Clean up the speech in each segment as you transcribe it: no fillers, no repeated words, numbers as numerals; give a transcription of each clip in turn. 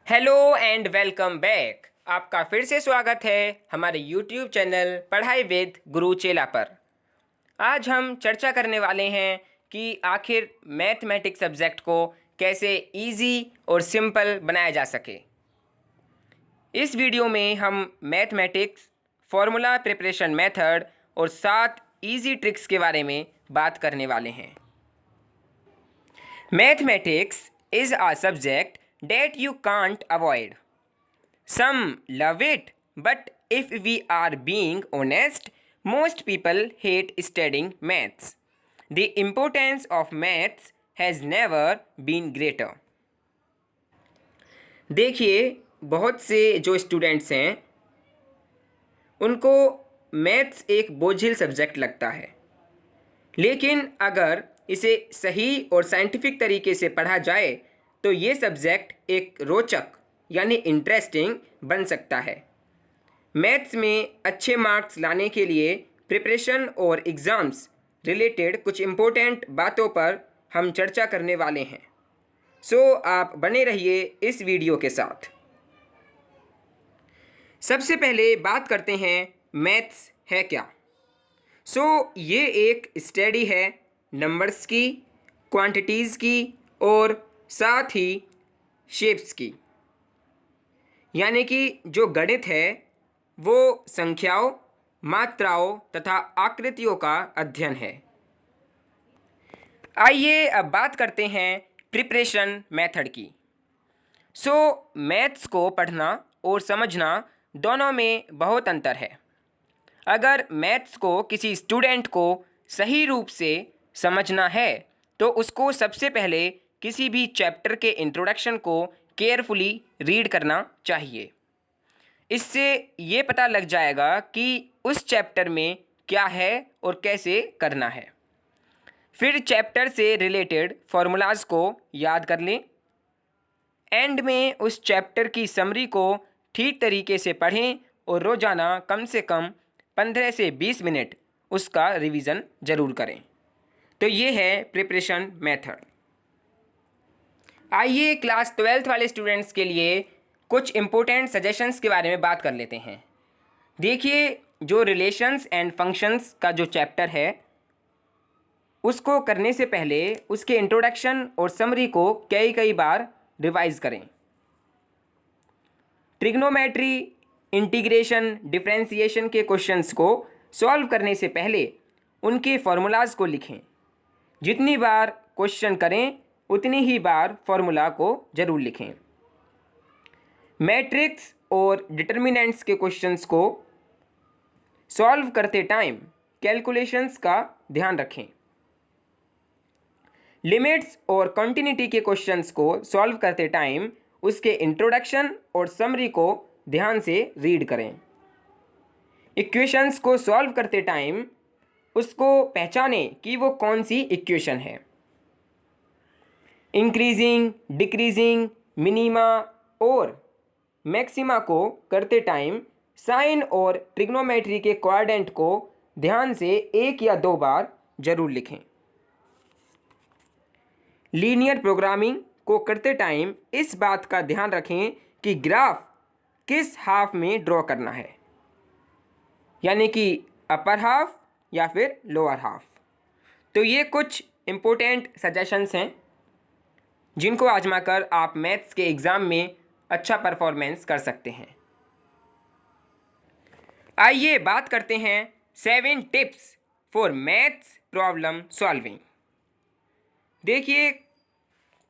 Hello and welcome back. आपका फिर से स्वागत है हमारे YouTube चैनल पढ़ाई विद गुरु चेला पर। आज हम चर्चा करने वाले हैं कि आखिर मैथमेटिक्स सब्जेक्ट को कैसे इजी और सिंपल बनाया जा सके। इस वीडियो में हम मैथमेटिक्स फॉर्मूला प्रिपरेशन मेथड और 7 इजी ट्रिक्स के बारे में बात करने वाले हैं। Mathematics is a subject that you can't avoid. Some love it, but if we are being honest, most people hate studying maths. The importance of maths has never been greater. देखिए, बहुत से जो स्टूडेंट्स हैं उनको maths एक बोझिल subject लगता है, लेकिन अगर इसे सही और साइंटिफिक तरीके से पढ़ा जाए तो ये सब्जेक्ट एक रोचक यानी इंटरेस्टिंग बन सकता है। मैथ्स में अच्छे मार्क्स लाने के लिए प्रिपरेशन और एग्ज़ाम्स रिलेटेड कुछ इम्पोर्टेंट बातों पर हम चर्चा करने वाले हैं। सो आप बने रहिए इस वीडियो के साथ। सबसे पहले बात करते हैं मैथ्स है क्या। ये एक स्टडी है नंबर्स की, क्वांटिटीज़ की और साथ ही शेप्स की। यानी कि जो गणित है वो संख्याओं, मात्राओं तथा आकृतियों का अध्ययन है। आइए अब बात करते हैं प्रिपरेशन मेथड की। मैथ्स को पढ़ना और समझना दोनों में बहुत अंतर है। अगर मैथ्स को किसी स्टूडेंट को सही रूप से समझना है तो उसको सबसे पहले किसी भी चैप्टर के इंट्रोडक्शन को केयरफुली रीड करना चाहिए। इससे ये पता लग जाएगा कि उस चैप्टर में क्या है और कैसे करना है। फिर चैप्टर से रिलेटेड फॉर्मूलाज को याद कर लें। एंड में उस चैप्टर की समरी को ठीक तरीके से पढ़ें और रोज़ाना कम से कम 15 से 20 मिनट उसका रिवीजन ज़रूर करें। तो ये है प्रिपरेशन मेथड। आइए क्लास 12th वाले स्टूडेंट्स के लिए कुछ इम्पोर्टेंट सजेशंस के बारे में बात कर लेते हैं। देखिए, जो रिलेशंस एंड फंक्शंस का जो चैप्टर है उसको करने से पहले उसके इंट्रोडक्शन और समरी को कई बार रिवाइज करें। ट्रिग्नोमेट्री, इंटीग्रेशन, डिफरेंशिएशन के क्वेश्चंस को सॉल्व करने से पहले उनके फॉर्मूलाज को लिखें। जितनी बार क्वेश्चन करें उतनी ही बार फॉर्मूला को ज़रूर लिखें। मैट्रिक्स और डिटर्मिनेंट्स के क्वेश्चंस को सॉल्व करते टाइम कैलकुलेशंस का ध्यान रखें। लिमिट्स और कंटिन्यूटी के क्वेश्चंस को सॉल्व करते टाइम उसके इंट्रोडक्शन और समरी को ध्यान से रीड करें। इक्वेशंस को सॉल्व करते टाइम उसको पहचानें कि वो कौन सी इक्वेशन है। इंक्रीजिंग, डिक्रीजिंग, मिनिमा और मैक्सिमा को करते टाइम साइन और ट्रिग्नोमेट्री के क्वाड्रेंट को ध्यान से 1 या 2 बार जरूर लिखें। लीनियर प्रोग्रामिंग को करते टाइम इस बात का ध्यान रखें कि ग्राफ किस हाफ में ड्रॉ करना है, यानी कि अपर हाफ या फिर लोअर हाफ। तो ये कुछ इम्पोर्टेंट सजेशंस हैं जिनको आजमाकर आप मैथ्स के एग्ज़ाम में अच्छा परफॉर्मेंस कर सकते हैं। आइए बात करते हैं 7 tips for maths problem solving. देखिए,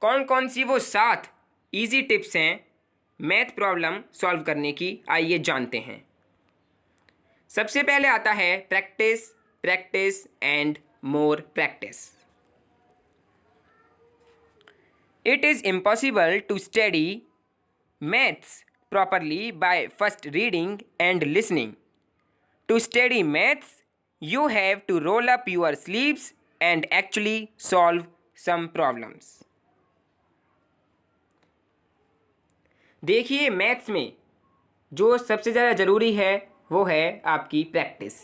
कौन कौन सी वो 7 इजी टिप्स हैं मैथ प्रॉब्लम सॉल्व करने की। आइए जानते हैं। सबसे पहले आता है practice, practice and more practice. It is impossible to study maths properly by first reading and listening. To study maths, you have to roll up your sleeves and actually solve some problems. देखिए, maths में जो सबसे ज़्यादा ज़रूरी है वो है आपकी प्रैक्टिस।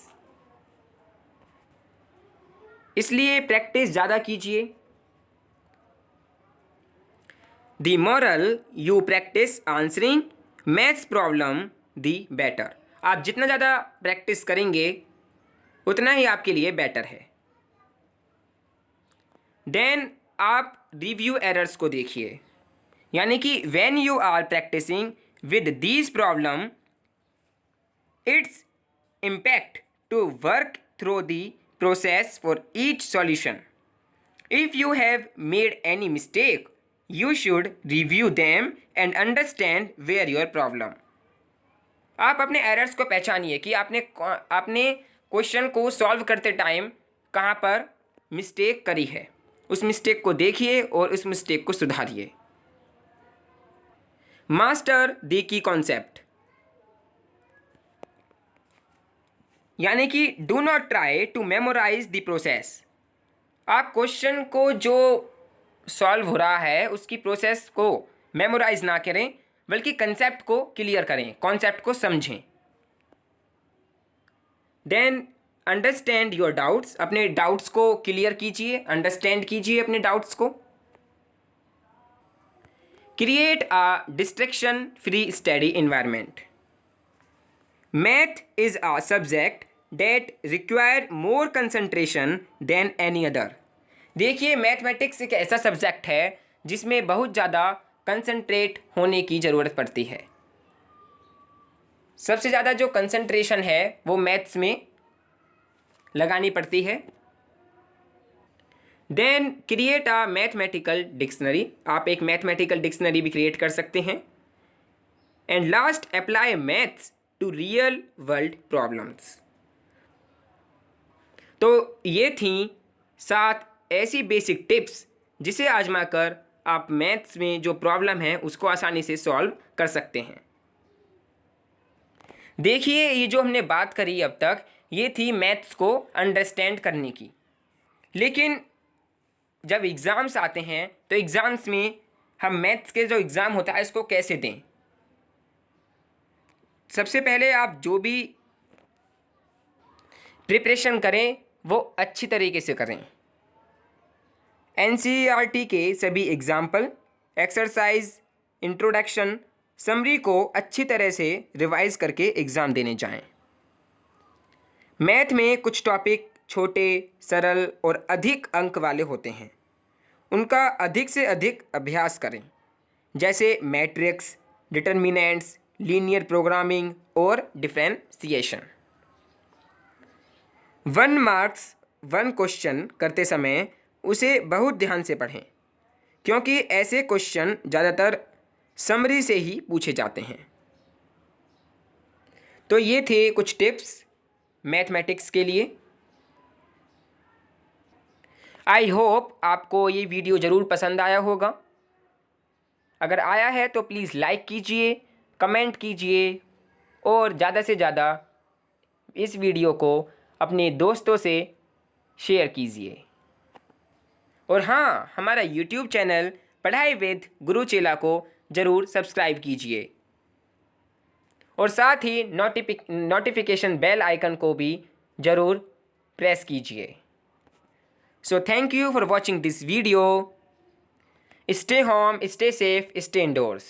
इसलिए प्रैक्टिस ज़्यादा कीजिए। The moral, you practice answering maths problem the better. आप जितना ज़्यादा प्रैक्टिस करेंगे उतना ही आपके लिए बेटर है। देन आप रिव्यू एरर्स को देखिए, यानी कि when you are practising with these problem it's impact to work through the process for each solution. If you have made any mistake you should review them and understand where your problem। आप अपने errors को पहचानिए कि आपने question को solve करते time कहाँ पर mistake करी है, उस मिस्टेक को देखिए और उस मिस्टेक को सुधारिए। मास्टर द की कॉन्सेप्ट, यानी कि do not try to memorise the process. आप क्वेश्चन को जो सॉल्व हो रहा है उसकी प्रोसेस को मेमोराइज ना करें, बल्कि कंसेप्ट को क्लियर करें, कॉन्सेप्ट को समझें। देन अंडरस्टैंड योर डाउट्स, अपने डाउट्स को क्लियर कीजिए, अंडरस्टैंड कीजिए अपने डाउट्स को। Create a distraction free study environment. Math is a subject that require more concentration than any other. देखिए, मैथमेटिक्स एक ऐसा सब्जेक्ट है जिसमें बहुत ज़्यादा कंसंट्रेट होने की ज़रूरत पड़ती है। सबसे ज़्यादा जो कंसंट्रेशन है वो मैथ्स में लगानी पड़ती है। Then create a mathematical dictionary, आप एक मैथमेटिकल डिक्शनरी भी क्रिएट कर सकते हैं। And last, apply maths to real world problems. तो ये थी 7 ऐसी बेसिक टिप्स जिसे आजमाकर आप मैथ्स में जो प्रॉब्लम है उसको आसानी से सॉल्व कर सकते हैं। देखिए, ये जो हमने बात करी अब तक, ये थी मैथ्स को अंडरस्टैंड करने की। लेकिन जब एग्ज़ाम्स आते हैं तो एग्ज़ाम्स में हम मैथ्स के जो एग्ज़ाम होता है इसको कैसे दें। सबसे पहले आप जो भी प्रिपरेशन करें वो अच्छी तरीके से करें। NCERT के सभी एग्जाम्पल, एक्सरसाइज, इंट्रोडक्शन, समरी को अच्छी तरह से रिवाइज करके एग्ज़ाम देने जाएं। मैथ में कुछ टॉपिक छोटे, सरल और अधिक अंक वाले होते हैं, उनका अधिक से अधिक अभ्यास करें, जैसे मैट्रिक्स, डिटर्मिनेंट्स, लीनियर प्रोग्रामिंग और डिफरेंशिएशन। 1 मार्क्स 1 क्वेश्चन करते समय उसे बहुत ध्यान से पढ़ें, क्योंकि ऐसे क्वेश्चन ज़्यादातर समरी से ही पूछे जाते हैं। तो ये थे कुछ टिप्स मैथमेटिक्स के लिए। आई होप आपको ये वीडियो ज़रूर पसंद आया होगा। अगर आया है तो प्लीज़ लाइक कीजिए, कमेंट कीजिए और ज़्यादा से ज़्यादा इस वीडियो को अपने दोस्तों से शेयर कीजिए। और हाँ, हमारा YouTube चैनल पढ़ाई विद गुरु चेला को ज़रूर सब्सक्राइब कीजिए और साथ ही नोटिफिकेशन बेल आइकन को भी ज़रूर प्रेस कीजिए। So thank you for watching this video. Stay home, stay safe, stay endorse.